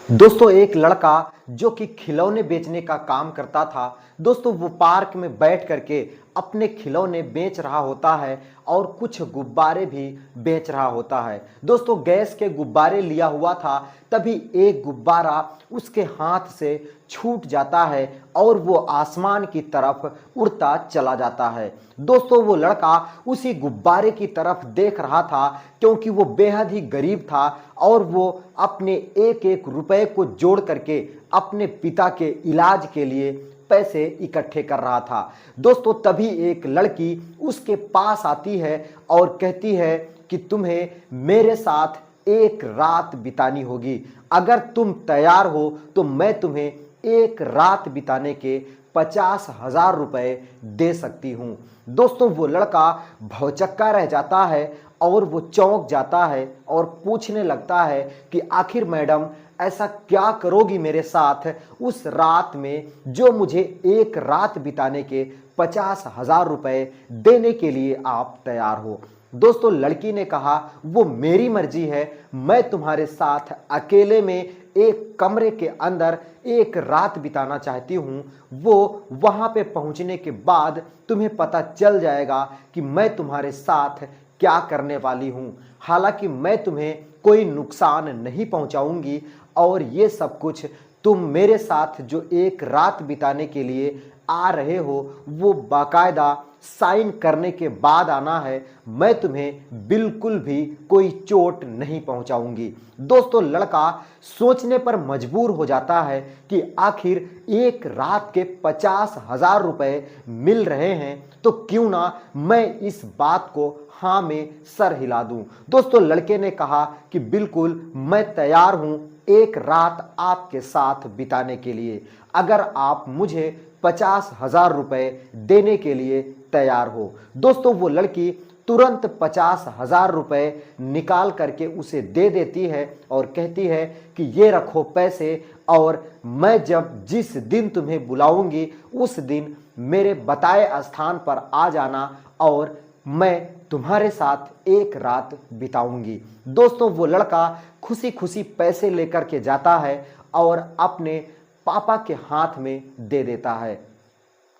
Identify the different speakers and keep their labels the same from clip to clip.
Speaker 1: दोस्तों एक लड़का जो कि खिलौने बेचने का काम करता था। दोस्तों वो पार्क में बैठ करके अपने खिलौने बेच रहा होता है और कुछ गुब्बारे भी बेच रहा होता है। दोस्तों गैस के गुब्बारे लिया हुआ था, तभी एक गुब्बारा उसके हाथ से छूट जाता है और वो आसमान की तरफ उड़ता चला जाता है। दोस्तों वो लड़का उसी गुब्बारे की तरफ देख रहा था क्योंकि वो बेहद ही गरीब था और वो अपने एक एक रुपए को जोड़ करके अपने पिता के इलाज के लिए पैसे इकट्ठे कर रहा था। दोस्तों तभी एक लड़की उसके पास आती है और कहती है कि तुम्हें मेरे साथ एक रात बितानी होगी। अगर तुम तैयार हो तो मैं तुम्हें एक रात बिताने के 50,000 रुपए दे सकती हूं। दोस्तों वो लड़का भौचक्का रह जाता है और वो चौंक जाता है और पूछने लगता है कि आखिर मैडम ऐसा क्या करोगी मेरे साथ उस रात में जो मुझे एक रात बिताने के 50,000 रुपए देने के लिए आप तैयार हो। दोस्तों लड़की ने कहा वो मेरी मर्जी है, मैं तुम्हारे साथ अकेले में एक कमरे के अंदर एक रात बिताना चाहती हूँ। वो वहाँ पे पहुँचने के बाद तुम्हें पता चल जाएगा कि मैं तुम्हारे साथ क्या करने वाली हूँ। हालांकि मैं तुम्हें कोई नुकसान नहीं पहुँचाऊँगी और ये सब कुछ तुम मेरे साथ जो एक रात बिताने के लिए आ रहे हो वो बाकायदा साइन करने के बाद आना है। मैं तुम्हें बिल्कुल भी कोई चोट नहीं पहुंचाऊंगी। दोस्तों लड़का सोचने पर मजबूर हो जाता है कि आखिर एक रात के 50,000 रुपए मिल रहे हैं तो क्यों ना मैं इस बात को हाँ में सर हिला दूं। दोस्तों लड़के ने कहा कि बिल्कुल मैं तैयार हूं एक रात आपके साथ बिताने के लिए, अगर आप मुझे 50,000 रुपए देने के लिए तैयार हो। दोस्तों वो लड़की तुरंत 50,000 रुपए निकाल करके उसे दे देती है और कहती है कि ये रखो पैसे और मैं जब जिस दिन तुम्हें बुलाऊंगी उस दिन मेरे बताए स्थान पर आ जाना और मैं तुम्हारे साथ एक रात बिताऊंगी। दोस्तों वो लड़का खुशी खुशी पैसे लेकर के जाता है और अपने पापा के हाथ में दे देता है।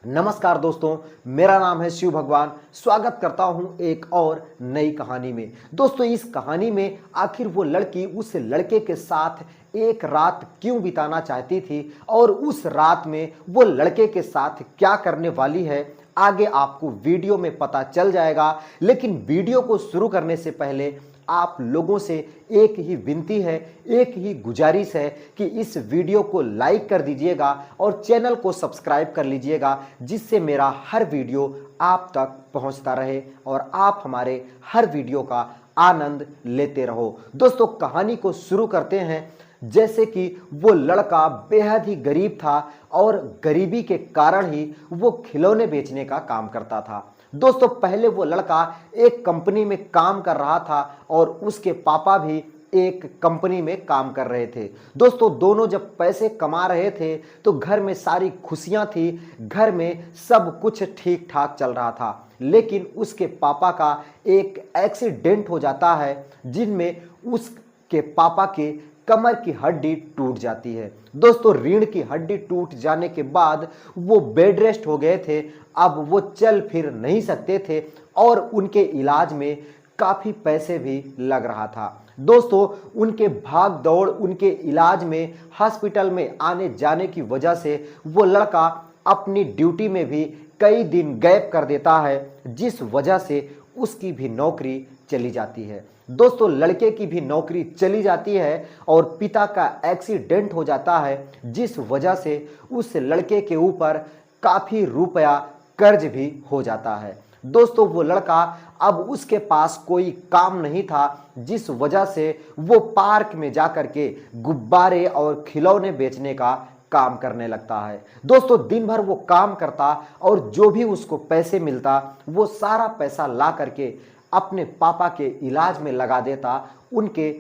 Speaker 1: नमस्कार दोस्तों, मेरा नाम है शिव भगवान। स्वागत करता हूं एक और नई कहानी में। दोस्तों इस कहानी में आखिर वो लड़की उस लड़के के साथ एक रात क्यों बिताना चाहती थी और उस रात में वो लड़के के साथ क्या करने वाली है, आगे आपको वीडियो में पता चल जाएगा। लेकिन वीडियो को शुरू करने से पहले आप लोगों से एक ही विनती है, एक ही गुजारिश है कि इस वीडियो को लाइक कर दीजिएगा और चैनल को सब्सक्राइब कर लीजिएगा, जिससे मेरा हर वीडियो आप तक पहुंचता रहे और आप हमारे हर वीडियो का आनंद लेते रहो। दोस्तों कहानी को शुरू करते हैं। जैसे कि वो लड़का बेहद ही गरीब था और गरीबी के कारण ही वो खिलौने बेचने का काम करता था। दोस्तों पहले वो लड़का एक कंपनी में काम कर रहा था और उसके पापा भी एक कंपनी में काम कर रहे थे। दोस्तों दोनों जब पैसे कमा रहे थे तो घर में सारी खुशियां थी, घर में सब कुछ ठीक ठाक चल रहा था। लेकिन उसके पापा का एक एक्सीडेंट हो जाता है जिनमें उसके पापा के कमर की हड्डी टूट जाती है। दोस्तों रीढ़ की हड्डी टूट जाने के बाद वो बेड रेस्ट हो गए थे, अब वो चल फिर नहीं सकते थे और उनके इलाज में काफ़ी पैसे भी लग रहा था। दोस्तों उनके भाग दौड़, उनके इलाज में हॉस्पिटल में आने जाने की वजह से वो लड़का अपनी ड्यूटी में भी कई दिन गैप कर देता है, जिस वजह से उसकी भी नौकरी चली जाती है। दोस्तों लड़के की भी नौकरी चली जाती है और पिता का एक्सीडेंट हो जाता है, जिस वजह से उस लड़के के ऊपर काफ़ी रुपया कर्ज भी हो जाता है। दोस्तों वो लड़का अब उसके पास कोई काम नहीं था, जिस वजह से वो पार्क में जाकर के गुब्बारे और खिलौने बेचने का काम करने लगता है। दोस्तों दिन भर वो काम करता और जो भी उसको पैसे मिलता वो सारा पैसा ला करके अपने पापा के इलाज में लगा देता, उनके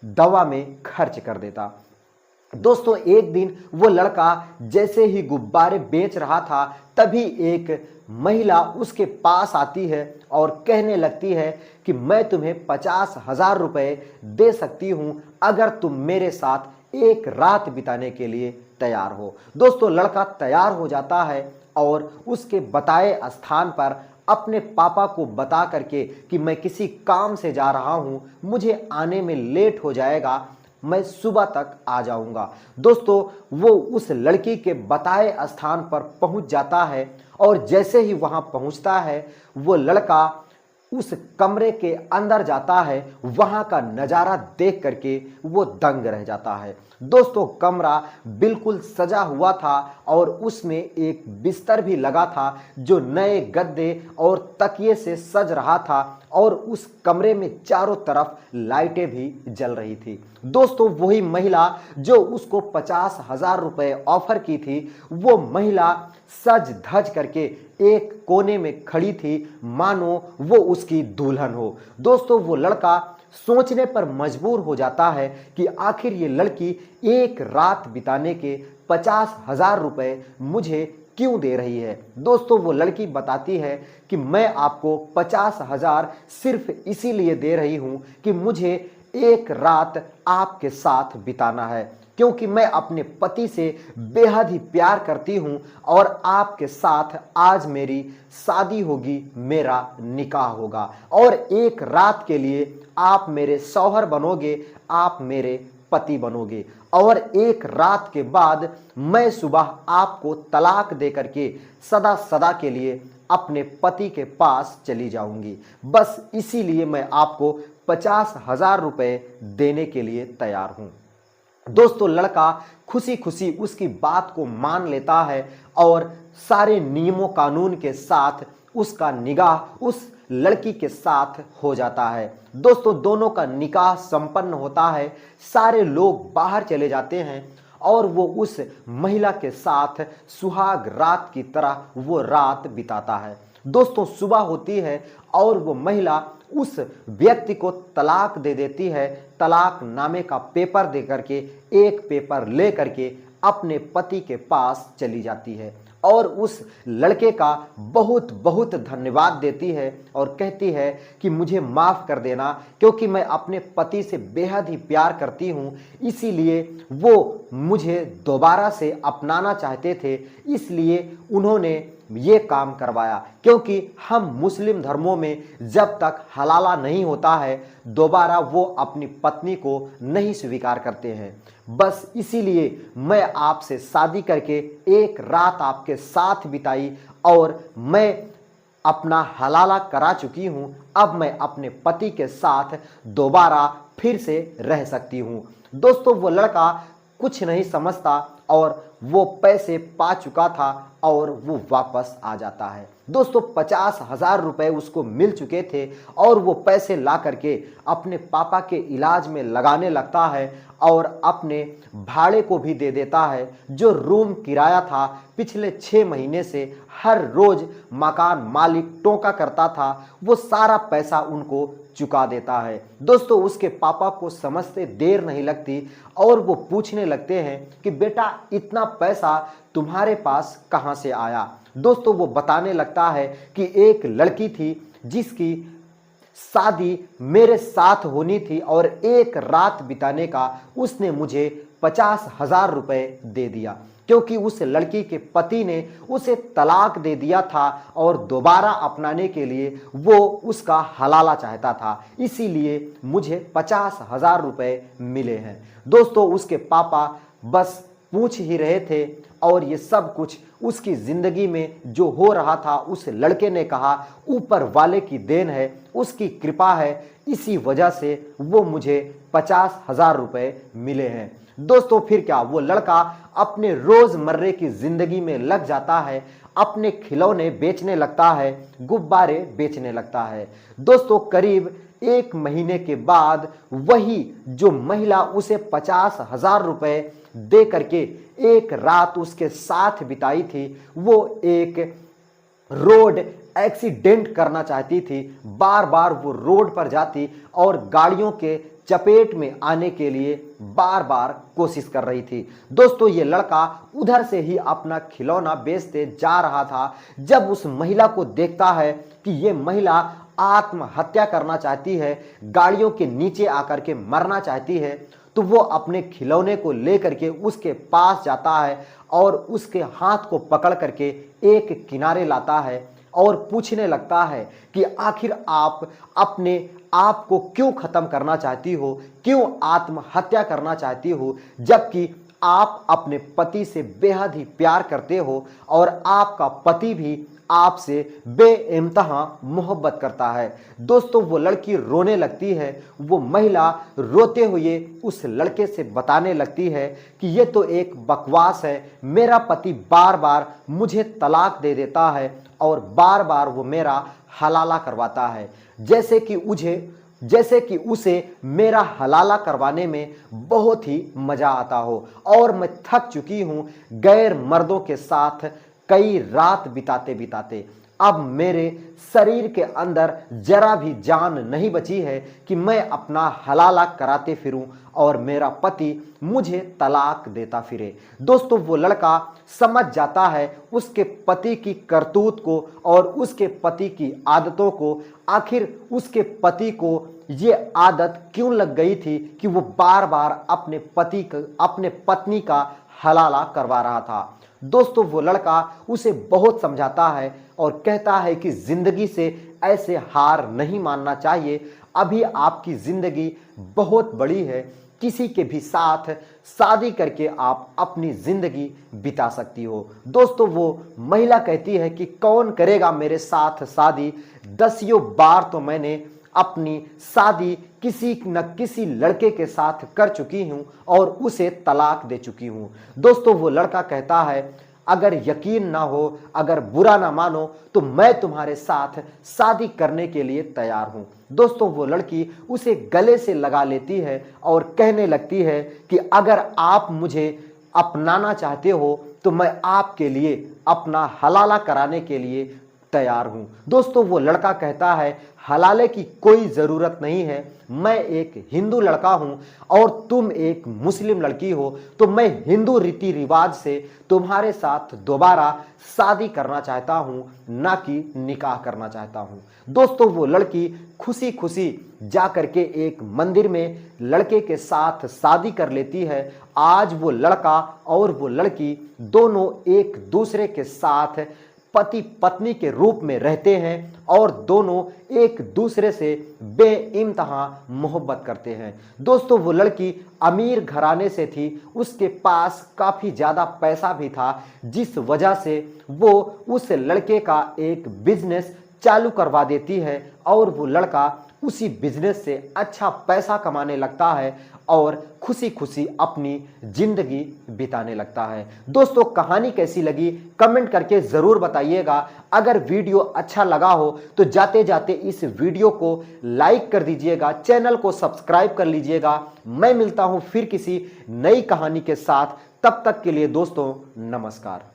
Speaker 1: दवा में खर्च कर देता। दोस्तों एक दिन वो लड़का जैसे ही गुब्बारे बेच रहा था तभी एक महिला उसके पास आती है और कहने लगती है कि मैं तुम्हें 50,000 रुपए दे सकती हूं अगर तुम मेरे साथ एक रात बिताने के लिए तैयार हो। दोस्तों लड़का तैयार हो जाता है और उसके बताए स्थान पर अपने पापा को बता करके कि मैं किसी काम से जा रहा हूं, मुझे आने में लेट हो जाएगा, मैं सुबह तक आ जाऊंगा। दोस्तों वो उस लड़की के बताए स्थान पर पहुंच जाता है और जैसे ही वहां पहुंचता है वो लड़का उस कमरे के अंदर जाता है। वहां का नजारा देख करके वो दंग रह जाता है। दोस्तों कमरा बिल्कुल सजा हुआ था और उसमें एक बिस्तर भी लगा था जो नए गद्दे और तकिए से सज रहा था और उस कमरे में चारों तरफ लाइटें भी जल रही थी। दोस्तों वही महिला जो उसको 50,000 रुपए ऑफर की थी, वो महिला सज धज करके एक कोने में खड़ी थी, मानो वो उसकी दुल्हन हो। दोस्तों वो लड़का सोचने पर मजबूर हो जाता है कि आखिर ये लड़की एक रात बिताने के 50,000 रुपए मुझे क्यों दे रही है। दोस्तों वो लड़की बताती है कि मैं आपको 50,000 सिर्फ इसीलिए दे रही हूं कि मुझे एक रात आपके साथ बिताना है, क्योंकि मैं अपने पति से बेहद ही प्यार करती हूं और आपके साथ आज मेरी शादी होगी, मेरा निकाह होगा और एक रात के लिए आप मेरे शौहर बनोगे, आप मेरे पति बनोगे और एक रात के बाद मैं सुबह आपको तलाक दे करके सदा सदा के लिए अपने पति के पास चली जाऊंगी। बस इसीलिए मैं आपको 50,000 रुपए देने के लिए तैयार हूं। दोस्तों लड़का खुशी खुशी उसकी बात को मान लेता है और सारे नियमों कानून के साथ उसका निकाह उस लड़की के साथ हो जाता है। दोस्तों दोनों का निकाह संपन्न होता है, सारे लोग बाहर चले जाते हैं और वो उस महिला के साथ सुहाग रात की तरह वो रात बिताता है। दोस्तों सुबह होती है और वो महिला उस व्यक्ति को तलाक दे देती है। तलाक नामे का पेपर दे करके, एक पेपर ले करके अपने पति के पास चली जाती है और उस लड़के का बहुत बहुत धन्यवाद देती है और कहती है कि मुझे माफ़ कर देना, क्योंकि मैं अपने पति से बेहद ही प्यार करती हूँ, इसीलिए वो मुझे दोबारा से अपनाना चाहते थे, इसलिए उन्होंने ये काम करवाया। क्योंकि हम मुस्लिम धर्मों में जब तक हलाला नहीं होता है दोबारा वो अपनी पत्नी को नहीं स्वीकार करते हैं। बस इसीलिए मैं आपसे शादी करके एक रात आपके साथ बिताई और मैं अपना हलाला करा चुकी हूं, अब मैं अपने पति के साथ दोबारा फिर से रह सकती हूं। दोस्तों वो लड़का कुछ नहीं समझता और वो पैसे पा चुका था और वो वापस आ जाता है। दोस्तों 50,000 रुपए उसको मिल चुके थे और वो पैसे ला करके अपने पापा के इलाज में लगाने लगता है और अपने भाड़े को भी दे देता है। जो रूम किराया था पिछले 6 महीने से हर रोज मकान मालिक टोका करता था, वो सारा पैसा उनको चुका देता है। दोस्तों उसके पापा को समझते देर नहीं लगती और वो पूछने लगते हैं कि बेटा इतना पैसा तुम्हारे पास कहां से आया। दोस्तों वो बताने लगता है कि एक लड़की थी जिसकी शादी मेरे साथ होनी थी और एक रात बिताने का उसने मुझे 50,000 रुपए दे दिया, क्योंकि उस लड़की के पति ने उसे तलाक दे दिया था और दोबारा अपनाने के लिए वो उसका हलाला चाहता था, इसीलिए मुझे 50,000 रुपए मिले हैं। दोस्तों उसके पापा बस पूछ ही रहे थे और ये सब कुछ उसकी जिंदगी में जो हो रहा था उस लड़के ने कहा ऊपर वाले की देन है, उसकी कृपा है, इसी वजह से वो मुझे 50,000 रुपए मिले हैं। दोस्तों फिर क्या, वो लड़का अपने रोजमर्रे की जिंदगी में लग जाता है, अपने खिलौने बेचने लगता है, गुब्बारे बेचने लगता है। दोस्तों करीब 1 महीने के बाद वही जो महिला उसे 50,000 रुपए दे करके एक रात उसके साथ बिताई थी, वो एक रोड एक्सीडेंट करना चाहती थी। बार बार वो रोड पर जाती और गाड़ियों के चपेट में आने के लिए बार बार कोशिश कर रही थी। दोस्तों ये लड़का उधर से ही अपना खिलौना बेचते जा रहा था, जब उस महिला को देखता है कि ये महिला आत्महत्या करना चाहती है, गाड़ियों के नीचे आकर के मरना चाहती है, तो वो अपने खिलौने को लेकर के उसके पास जाता है और उसके हाथ को पकड़ करके एक किनारे लाता है और पूछने लगता है कि आखिर आप अपने आप को क्यों खत्म करना चाहती हो, क्यों आत्महत्या करना चाहती हो, जबकि आप अपने पति से बेहद ही प्यार करते हो और आपका पति भी आपसे बेइंतहा मोहब्बत करता है। दोस्तों वो लड़की रोने लगती है, वो महिला रोते हुए उस लड़के से बताने लगती है कि ये तो एक बकवास है, मेरा पति बार बार मुझे तलाक दे देता है और बार बार वो मेरा हलाला करवाता है, जैसे कि उसे मेरा हलाला करवाने में बहुत ही मजा आता हो और मैं थक चुकी हूं गैर मर्दों के साथ कई रात बिताते बिताते। अब मेरे शरीर के अंदर जरा भी जान नहीं बची है कि मैं अपना हलाला कराते फिरूं और मेरा पति मुझे तलाक देता फिरे। दोस्तों वो लड़का समझ जाता है उसके पति की करतूत को और उसके पति की आदतों को। आखिर उसके पति को ये आदत क्यों लग गई थी कि वो बार बार अपने पत्नी का हलाला करवा रहा था। दोस्तों वो लड़का उसे बहुत समझाता है और कहता है कि जिंदगी से ऐसे हार नहीं मानना चाहिए, अभी आपकी जिंदगी बहुत बड़ी है, किसी के भी साथ शादी करके आप अपनी जिंदगी बिता सकती हो। दोस्तों वो महिला कहती है कि कौन करेगा मेरे साथ शादी, दसियों बार तो मैंने अपनी शादी किसी न किसी लड़के के साथ कर चुकी हूं और उसे तलाक दे चुकी हूं। दोस्तों वो लड़का कहता है अगर यकीन ना हो, अगर बुरा ना मानो तो मैं तुम्हारे साथ शादी करने के लिए तैयार हूं। दोस्तों वो लड़की उसे गले से लगा लेती है और कहने लगती है कि अगर आप मुझे अपनाना चाहते हो तो मैं आपके लिए अपना हलाला कराने के लिए तैयार हूं। दोस्तों वो लड़का कहता है हलाले की कोई जरूरत नहीं है, मैं एक हिंदू लड़का हूं और तुम एक मुस्लिम लड़की हो, तो मैं हिंदू रीति रिवाज से तुम्हारे साथ दोबारा शादी करना चाहता हूं, ना कि निकाह करना चाहता हूं। दोस्तों वो लड़की खुशी खुशी जा करके एक मंदिर में लड़के के साथ शादी कर लेती है। आज वो लड़का और वो लड़की दोनों एक दूसरे के साथ पति पत्नी के रूप में रहते हैं और दोनों एक दूसरे से बेइंतहा मोहब्बत करते हैं। दोस्तों वो लड़की अमीर घराने से थी, उसके पास काफ़ी ज़्यादा पैसा भी था, जिस वजह से वो उस लड़के का एक बिजनेस चालू करवा देती है और वो लड़का उसी बिजनेस से अच्छा पैसा कमाने लगता है और खुशी खुशी अपनी जिंदगी बिताने लगता है। दोस्तों कहानी कैसी लगी कमेंट करके ज़रूर बताइएगा। अगर वीडियो अच्छा लगा हो तो जाते जाते इस वीडियो को लाइक कर दीजिएगा, चैनल को सब्सक्राइब कर लीजिएगा। मैं मिलता हूं फिर किसी नई कहानी के साथ, तब तक के लिए दोस्तों नमस्कार।